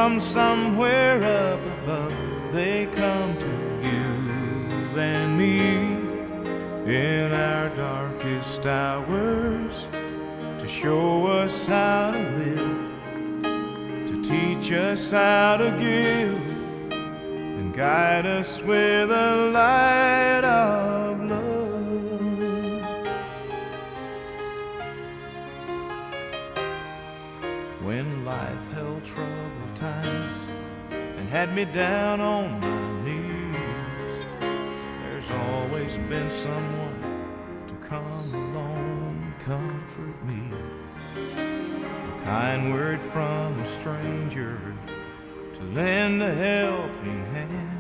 from somewhere up above. They come to you and me in our darkest hours to show us how to live, to teach us how to give, and guide us with a light of love. When life held troubled times and had me down on my knees, there's always been someone to come along and comfort me. A kind word from a stranger to lend a helping hand,